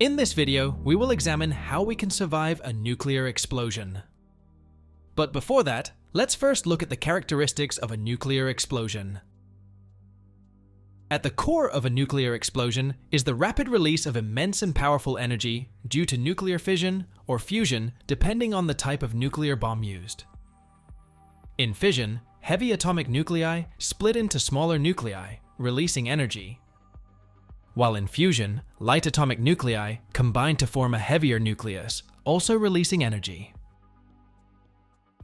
In this video, we will examine how we can survive a nuclear explosion. But before that, let's first look at the characteristics of a nuclear explosion. At the core of a nuclear explosion is the rapid release of immense and powerful energy due to nuclear fission or fusion, depending on the type of nuclear bomb used. In fission, heavy atomic nuclei split into smaller nuclei, releasing energy. While in fusion, light atomic nuclei combine to form a heavier nucleus, also releasing energy.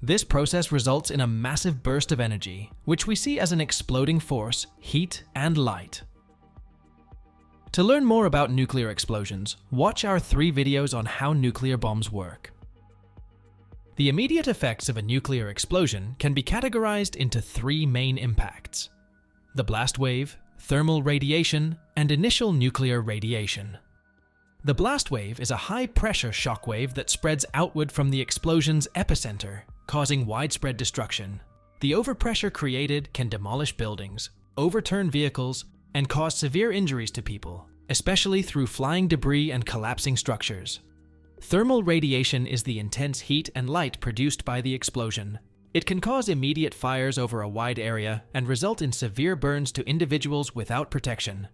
This process results in a massive burst of energy, which we see as an exploding force, heat, and light. To learn more about nuclear explosions, watch our 3 videos on how nuclear bombs work. The immediate effects of a nuclear explosion can be categorized into 3 main impacts: the blast wave, thermal radiation, and initial nuclear radiation. The blast wave is a high-pressure shock wave that spreads outward from the explosion's epicenter, causing widespread destruction. The overpressure created can demolish buildings, overturn vehicles, and cause severe injuries to people, especially through flying debris and collapsing structures. Thermal radiation is the intense heat and light produced by the explosion. It can cause immediate fires over a wide area and result in severe burns to individuals without protection.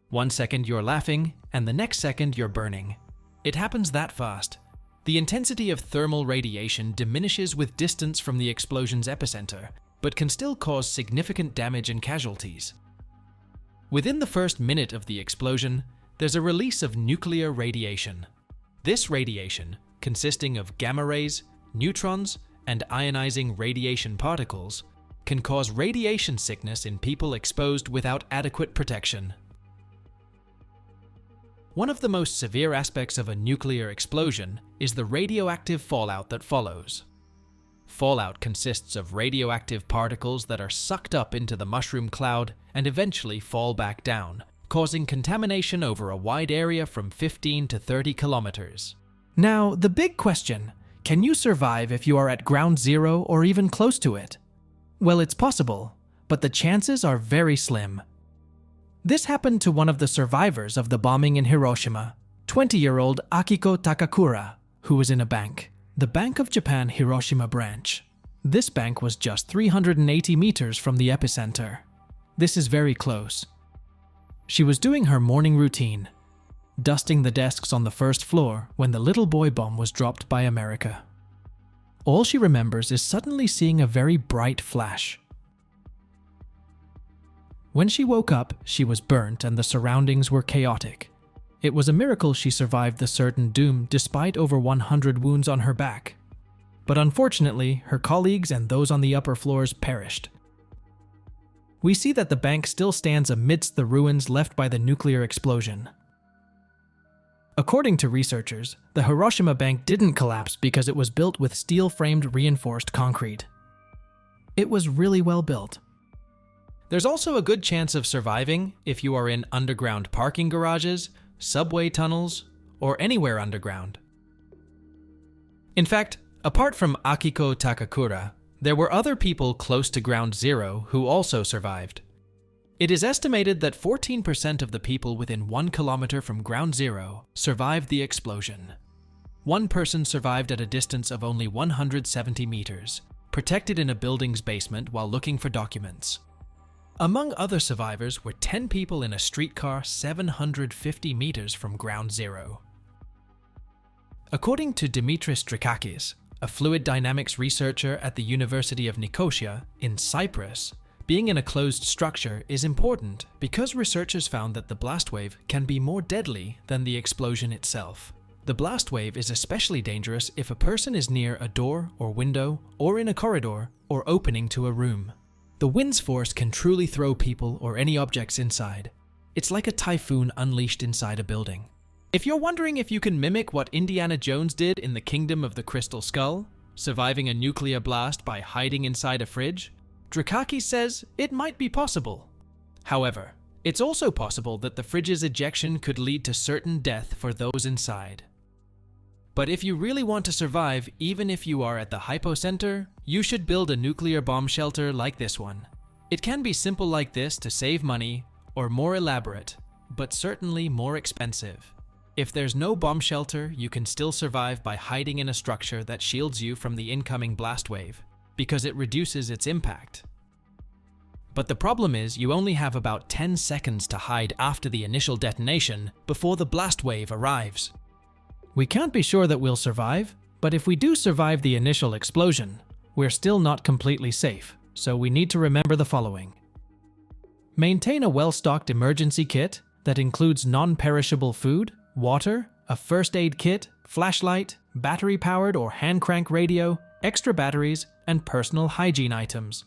1 second you're laughing, and the next second you're burning. It happens that fast. The intensity of thermal radiation diminishes with distance from the explosion's epicenter, but can still cause significant damage and casualties. Within the first minute of the explosion, there's a release of nuclear radiation. This radiation, consisting of gamma rays, neutrons, and ionizing radiation particles, can cause radiation sickness in people exposed without adequate protection. One of the most severe aspects of a nuclear explosion is the radioactive fallout that follows. Fallout consists of radioactive particles that are sucked up into the mushroom cloud and eventually fall back down, causing contamination over a wide area from 15 to 30 kilometers. Now, the big question: can you survive if you are at ground zero or even close to it? Well, it's possible, but the chances are very slim. This happened to one of the survivors of the bombing in Hiroshima, 20-year-old Akiko Takakura, who was in a bank, the Bank of Japan Hiroshima branch. This bank was just 380 meters from the epicenter. This is very close. She was doing her morning routine, dusting the desks on the first floor when the little boy bomb was dropped by America. All she remembers is suddenly seeing a very bright flash. When she woke up, she was burnt and the surroundings were chaotic. It was a miracle she survived the certain doom despite over 100 wounds on her back. But unfortunately, her colleagues and those on the upper floors perished. We see that the bank still stands amidst the ruins left by the nuclear explosion. According to researchers, the Hiroshima bank didn't collapse because it was built with steel-framed reinforced concrete. It was really well built. There's also a good chance of surviving if you are in underground parking garages, subway tunnels, or anywhere underground. In fact, apart from Akiko Takakura, there were other people close to ground zero who also survived. It is estimated that 14% of the people within 1 kilometer from ground zero survived the explosion. One person survived at a distance of only 170 meters, protected in a building's basement while looking for documents. Among other survivors were 10 people in a streetcar 750 meters from ground zero. According to Dimitris Drikakis, a fluid dynamics researcher at the University of Nicosia in Cyprus, being in a closed structure is important because researchers found that the blast wave can be more deadly than the explosion itself. The blast wave is especially dangerous if a person is near a door or window or in a corridor or opening to a room. The wind's force can truly throw people or any objects inside. It's like a typhoon unleashed inside a building. If you're wondering if you can mimic what Indiana Jones did in the Kingdom of the Crystal Skull, surviving a nuclear blast by hiding inside a fridge, Drikakis says it might be possible. However, it's also possible that the fridge's ejection could lead to certain death for those inside. But if you really want to survive, even if you are at the hypocenter, you should build a nuclear bomb shelter like this one. It can be simple like this to save money, or more elaborate, but certainly more expensive. If there's no bomb shelter, you can still survive by hiding in a structure that shields you from the incoming blast wave, because it reduces its impact. But the problem is you only have about 10 seconds to hide after the initial detonation before the blast wave arrives. We can't be sure that we'll survive, but if we do survive the initial explosion, we're still not completely safe, so we need to remember the following. Maintain a well-stocked emergency kit that includes non-perishable food, water, a first aid kit, flashlight, battery-powered or hand-crank radio, extra batteries, and personal hygiene items.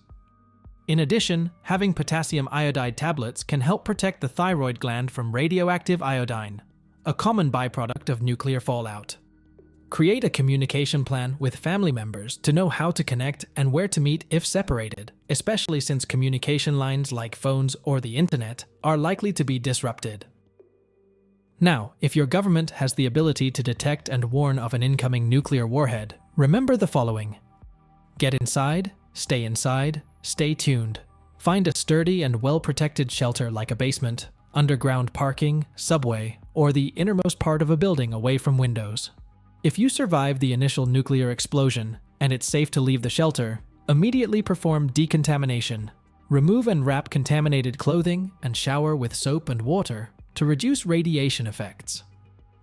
In addition, having potassium iodide tablets can help protect the thyroid gland from radioactive iodine, a common byproduct of nuclear fallout. Create a communication plan with family members to know how to connect and where to meet if separated, especially since communication lines like phones or the internet are likely to be disrupted. Now, if your government has the ability to detect and warn of an incoming nuclear warhead, remember the following. Get inside, stay tuned. Find a sturdy and well-protected shelter like a basement, underground parking, subway, or the innermost part of a building away from windows. If you survive the initial nuclear explosion and it's safe to leave the shelter, immediately perform decontamination. Remove and wrap contaminated clothing and shower with soap and water to reduce radiation effects.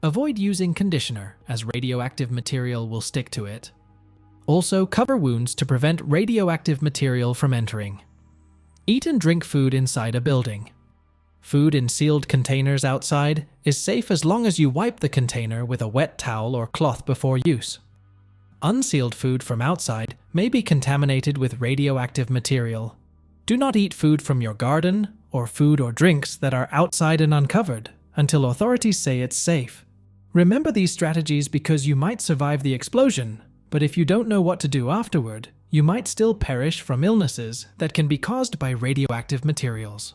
Avoid using conditioner, as radioactive material will stick to it. Also, cover wounds to prevent radioactive material from entering. Eat and drink food inside a building. Food in sealed containers outside is safe as long as you wipe the container with a wet towel or cloth before use. Unsealed food from outside may be contaminated with radioactive material. Do not eat food from your garden or food or drinks that are outside and uncovered until authorities say it's safe. Remember these strategies because you might survive the explosion, but if you don't know what to do afterward, you might still perish from illnesses that can be caused by radioactive materials.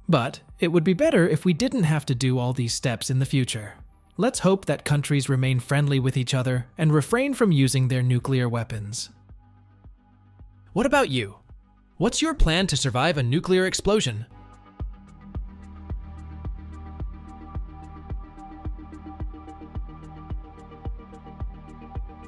But it would be better if we didn't have to do all these steps in the future. Let's hope that countries remain friendly with each other and refrain from using their nuclear weapons. What about you? What's your plan to survive a nuclear explosion?